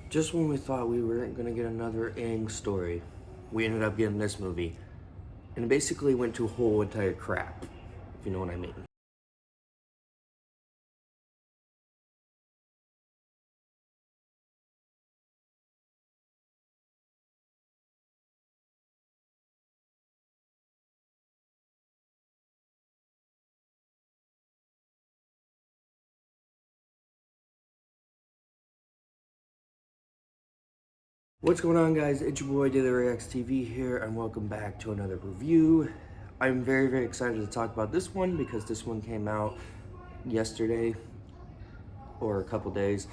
Just when we thought we weren't going to get another Aang story, we ended up getting this movie. And it basically went to a whole entire crap, if you know what I mean. What's going on, guys? It's your boy Daily Reacts TV here, and welcome back to another review. I'm very, very excited to talk about this one because this one came out yesterday, or a couple days.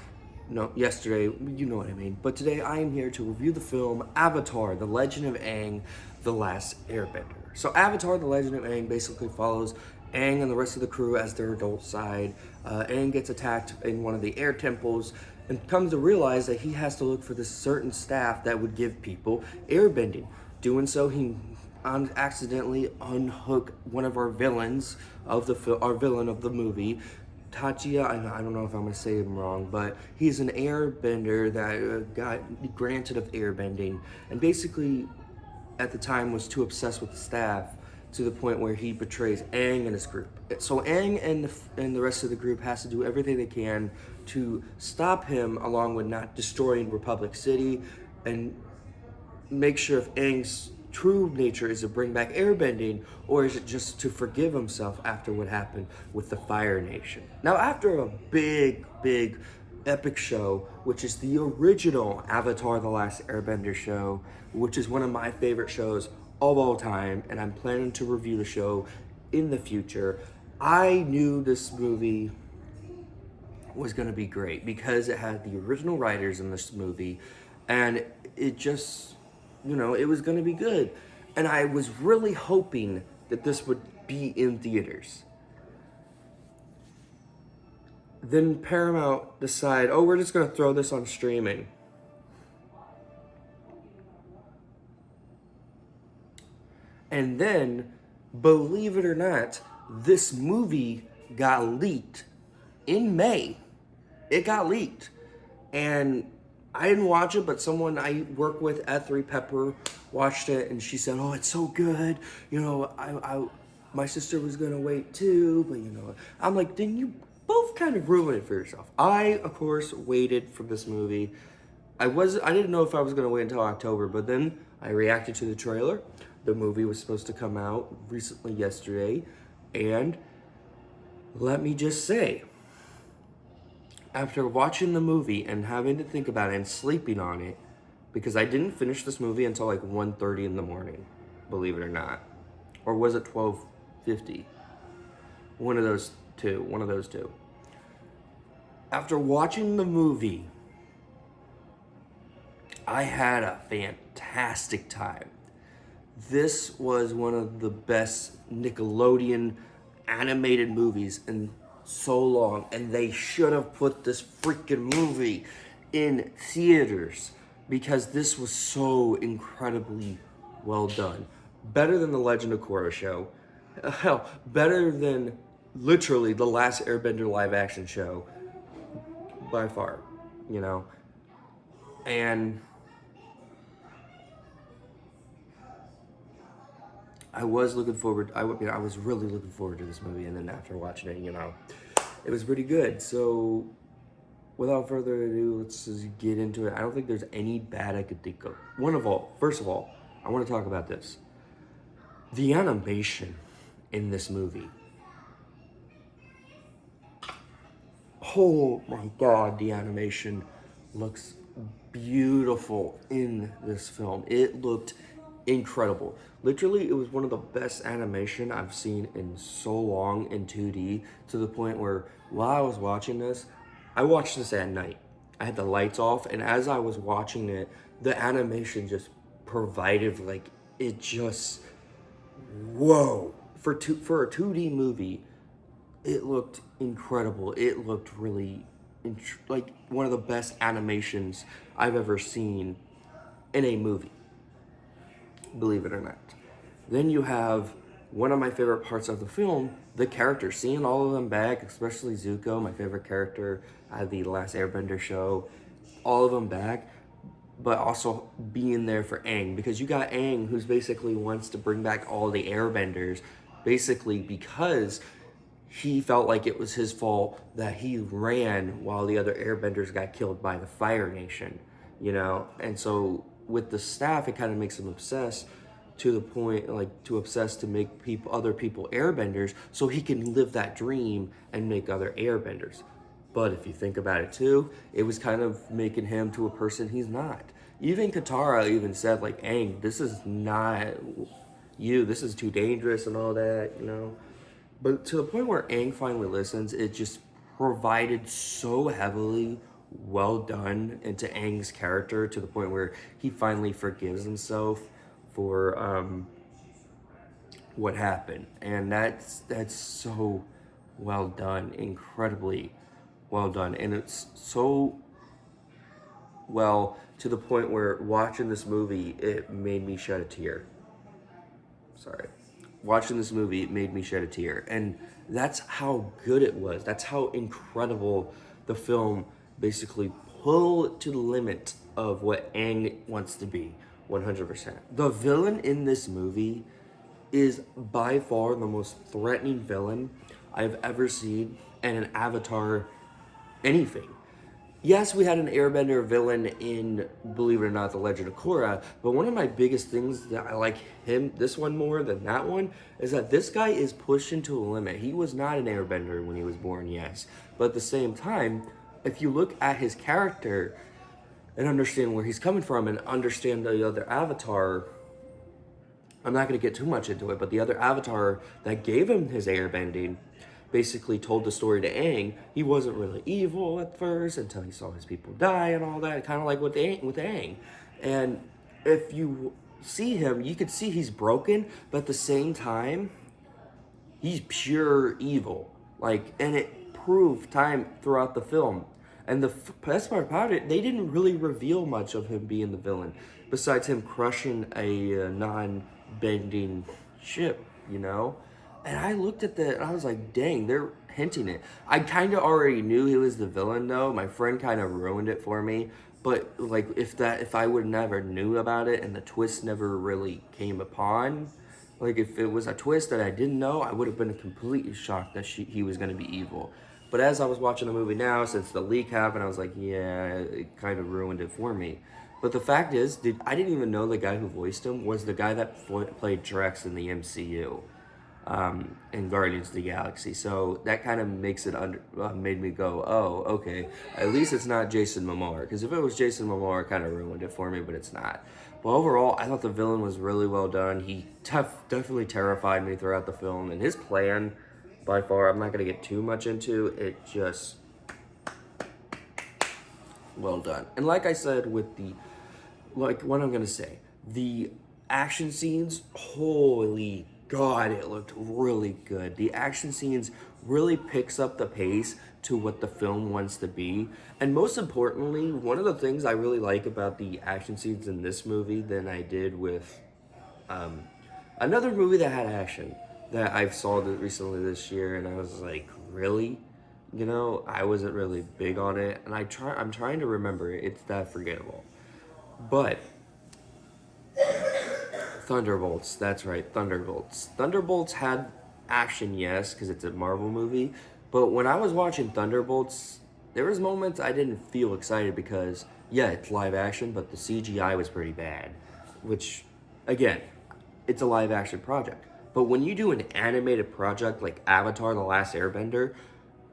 No, yesterday, you know what I mean. But today I am here to review the film Avatar, The Legend of Aang, The Last Airbender. So Avatar, The Legend of Aang basically follows Aang and the rest of the crew as their adult side. Aang gets attacked in one of the air temples and comes to realize that he has to look for this certain staff that would give people airbending. Doing so, he accidentally unhook one of our villains of our villain of the movie, Tachia. I don't know if I'm going to say him wrong, but he's an airbender that got granted of airbending, and basically at the time was too obsessed with the staff to the point where he betrays Aang and his group. So Aang and the rest of the group has to do everything they can to stop him, along with not destroying Republic City, and make sure if Aang's true nature is to bring back airbending, or is it just to forgive himself after what happened with the Fire Nation. Now, after a big epic show, which is the original Avatar The Last Airbender show, which is one of my favorite shows of all time, and I'm planning to review the show in the future, I knew this movie was going to be great because it had the original writers in this movie, and it just, it was going to be good. And I was really hoping that this would be in theaters. Then Paramount decided, oh, we're just going to throw this on streaming. And then, believe it or not, this movie got leaked in May. It got leaked. And I didn't watch it, but someone I work with at 3 Pepper watched it, and she said, oh, it's so good. My sister was going to wait too, but I'm like, then you both kind of ruined it for yourself. I, of course, waited for this movie. I didn't know if I was going to wait until October, but then I reacted to the trailer. The movie was supposed to come out recently yesterday, and let me just say, after watching the movie and having to think about it and sleeping on it, because I didn't finish this movie until like 1:30 in the morning, believe it or not. Or was it 12:50? One of those two. After watching the movie, I had a fantastic time. This was one of the best Nickelodeon animated movies in so long, and they should have put this freaking movie in theaters because this was so incredibly well done. Better than the Legend of Korra show. Hell, better than literally the last Airbender live action show by far, And I was looking forward. I was really looking forward to this movie, and then after watching it, it was pretty good. So, without further ado, let's just get into it. I don't think there's any bad I could think of. First of all, I want to talk about this. The animation in this movie. Oh my God, the animation looks beautiful in this film. It looked incredible. Literally, it was one of the best animation I've seen in so long in 2D, to the point where while I was watching this, I watched this at night. I had the lights off, and as I was watching it, the animation just provided, like, it just, whoa. For a 2D movie, it looked incredible. It looked really like one of the best animations I've ever seen in a movie, believe it or not. Then you have one of my favorite parts of the film, the characters, seeing all of them back, especially Zuko, my favorite character out of the Last Airbender show. all of them back, but also being there for Aang, because you got Aang, who's basically wants to bring back all the airbenders, basically because he felt like it was his fault that he ran while the other airbenders got killed by the Fire Nation, you know? And so with the staff, it kind of makes him obsessed to the point, like, to obsess to make other people airbenders so he can live that dream and make other airbenders. But if you think about it too, it was kind of making him to a person he's not. Even Katara even said, like, Aang, this is not you, this is too dangerous and all that, you know? But to the point where Aang finally listens, it just provided so heavily well done into Aang's character to the point where he finally forgives himself for what happened. And that's so well done, incredibly well done. And it's so well to the point where watching this movie, it made me shed a tear. Sorry. Watching this movie, it made me shed a tear. And that's how good it was. That's how incredible the film basically pulled to the limit of what Aang wants to be, 100%. The villain in this movie is by far the most threatening villain I've ever seen in an Avatar anything. Yes, we had an airbender villain in, believe it or not, The Legend of Korra, but one of my biggest things that I like this one more than that one, is that this guy is pushing to a limit. He was not an airbender when he was born, yes. But at the same time, if you look at his character and understand where he's coming from and understand the other Avatar, I'm not going to get too much into it, but the other Avatar that gave him his airbending basically told the story to Aang. He wasn't really evil at first until he saw his people die and all that, kind of like with Aang. And if you see him, you could see he's broken, but at the same time, he's pure evil. Like, and it proved time throughout the film. And the best part about it, they didn't really reveal much of him being the villain, besides him crushing a non-bending ship, you know? And I looked at that and I was like, dang, they're hinting it. I kind of already knew he was the villain though. My friend kind of ruined it for me. But like if I would never knew about it and the twist never really came upon, like if it was a twist that I didn't know, I would have been completely shocked that he was going to be evil. But as I was watching the movie now, since the leak happened, I was like, yeah, it kind of ruined it for me. But the fact is, I didn't even know the guy who voiced him was the guy that played Drax in the MCU. In Guardians of the Galaxy, so that kind of makes it made me go, oh, okay, at least it's not Jason Momoa, because if it was Jason Momoa, it kind of ruined it for me, but it's not. But overall, I thought the villain was really well done. He definitely terrified me throughout the film, and his plan, by far, I'm not going to get too much into it, just well done. And like I said with what I'm going to say, the action scenes, holy God, it looked really good. The action scenes really picks up the pace to what the film wants to be. And most importantly, one of the things I really like about the action scenes in this movie than I did with another movie that had action that I saw recently this year, and I was like, really? You know, I wasn't really big on it, and I'm trying to remember it. It's that forgettable. But Thunderbolts, that's right, Thunderbolts. Thunderbolts had action, yes, because it's a Marvel movie. But when I was watching Thunderbolts, there was moments I didn't feel excited because, yeah, it's live action, but the CGI was pretty bad. Which, again, it's a live action project. But when you do an animated project like Avatar: The Last Airbender,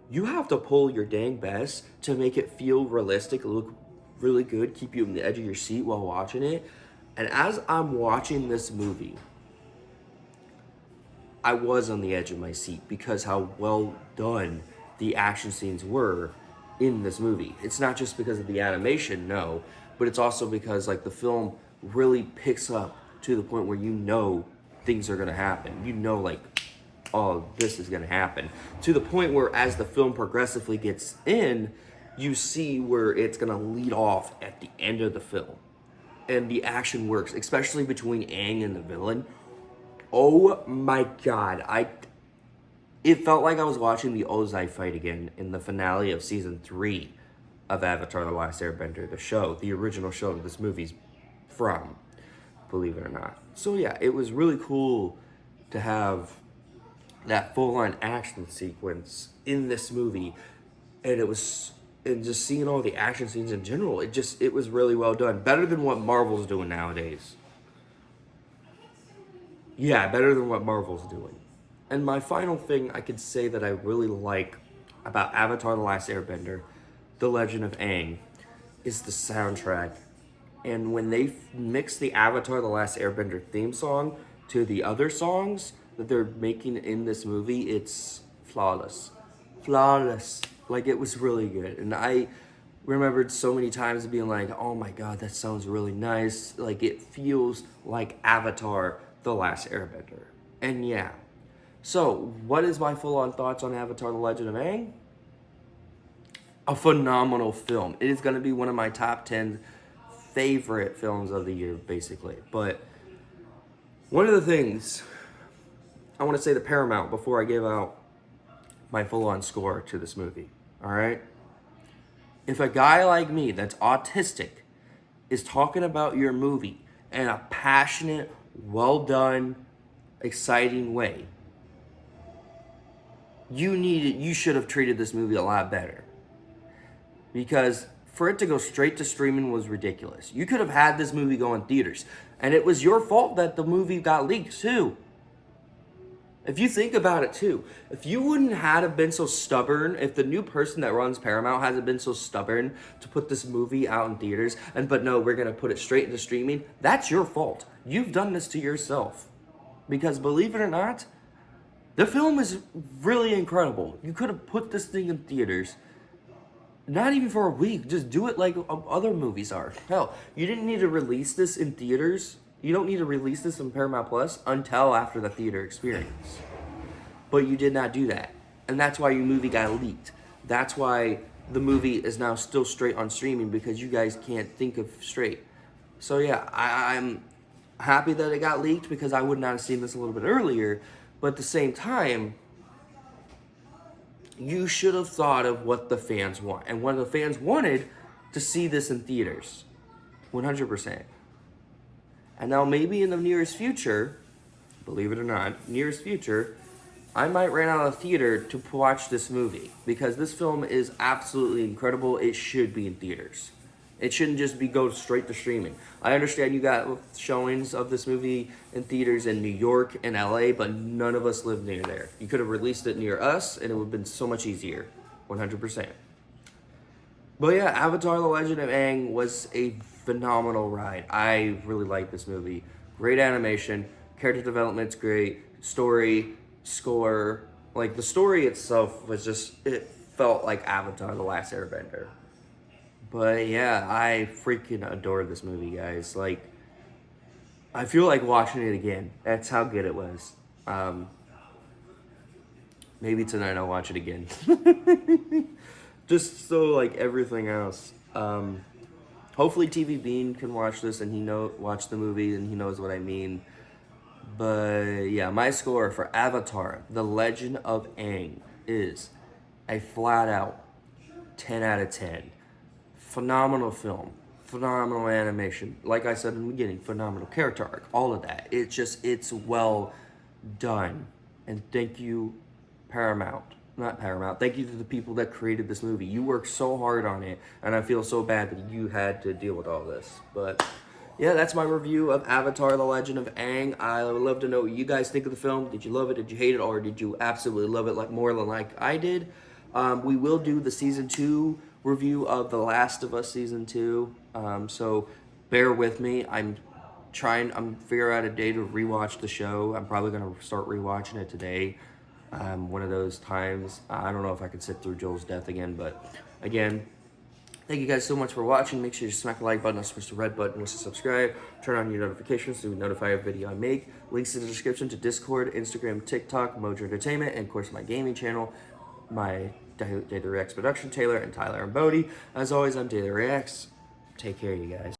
you have to pull your dang best to make it feel realistic, look really good, keep you on the edge of your seat while watching it. And as I'm watching this movie, I was on the edge of my seat because how well done the action scenes were in this movie. It's not just because of the animation, no, but it's also because like the film really picks up to the point where you know things are gonna happen. You know, like, oh, this is gonna happen. To the point where as the film progressively gets in, you see where it's gonna lead off at the end of the film. And the action works, especially between Aang and the villain. Oh my God, it felt like I was watching the Ozai fight again in the finale of season 3 of Avatar: The Last Airbender, the show, the original show that this movie's from, believe it or not. So yeah, it was really cool to have that full-on action sequence in this movie, and just seeing all the action scenes in general, it was really well done. Better than what Marvel's doing nowadays. Yeah, better than what Marvel's doing. And my final thing I could say that I really like about Avatar: The Last Airbender, The Legend of Aang, is the soundtrack. And when they mix the Avatar: The Last Airbender theme song to the other songs that they're making in this movie, it's flawless. Flawless. Like, it was really good. And I remembered so many times being like, oh my god, that sounds really nice. Like, it feels like Avatar: The Last Airbender. And yeah. So, what is my full-on thoughts on Avatar: The Legend of Aang? A phenomenal film. It is going to be one of my top 10 favorite films of the year, basically. But one of the things I want to say to Paramount before I give out my full-on score to this movie, all right? If a guy like me that's autistic is talking about your movie in a passionate, well-done, exciting way, you should have treated this movie a lot better. Because for it to go straight to streaming was ridiculous. You could have had this movie go in theaters, and it was your fault that the movie got leaked too. If you think about it too, if you wouldn't have been so stubborn, if the new person that runs Paramount hasn't been so stubborn to put this movie out in theaters, but no, we're gonna put it straight into streaming, that's your fault. You've done this to yourself. Because believe it or not, the film is really incredible. You could have put this thing in theaters, not even for a week. Just do it like other movies are. Hell, you didn't need to release this in theaters. You don't need to release this on Paramount Plus until after the theater experience. But you did not do that. And that's why your movie got leaked. That's why the movie is now still straight on streaming, because you guys can't think of straight. So yeah, I'm happy that it got leaked, because I would not have seen this a little bit earlier. But at the same time, you should have thought of what the fans want. And what the fans wanted to see this in theaters. 100%. And now maybe in the nearest future, believe it or not, nearest future, I might rent out a theater to watch this movie. Because this film is absolutely incredible. It should be in theaters. It shouldn't just go straight to streaming. I understand you got showings of this movie in theaters in New York and LA, but none of us live near there. You could have released it near us, and it would have been so much easier. 100%. But yeah, Avatar: The Legend of Aang was a phenomenal ride. I really like this movie. Great animation, character development's great, story, score. Like, the story itself was just, it felt like Avatar: The Last Airbender. But yeah, I freaking adore this movie, guys. Like, I feel like watching it again. That's how good it was. Maybe tonight I'll watch it again. Just so, like, everything else. Hopefully TV Bean can watch this and watch the movie and he knows what I mean. But yeah, my score for Avatar: The Legend of Aang is a flat out 10 out of 10. Phenomenal film, phenomenal animation. Like I said in the beginning, phenomenal character arc, all of that. It's well done. And thank you, Paramount. Not Paramount. Thank you to the people that created this movie. You worked so hard on it, and I feel so bad that you had to deal with all this. But yeah, that's my review of Avatar: The Legend of Aang. I would love to know what you guys think of the film. Did you love it? Did you hate it? Or did you absolutely love it more than I did? We will do the Season 2 review of The Last of Us Season 2. So bear with me. I'm figuring out a day to rewatch the show. I'm probably going to start rewatching it today. One of those times. I don't know if I could sit through Joel's death again, but again, thank you guys so much for watching. Make sure you smack the like button, push the red button, push the subscribe, turn on your notifications so you notify every video I make. Links in the description to Discord, Instagram, TikTok, Mojo Entertainment, and of course my gaming channel, my Daily Reacts production, Taylor and Tyler and Bodie. As always, I'm Daily Reacts. Take care, you guys.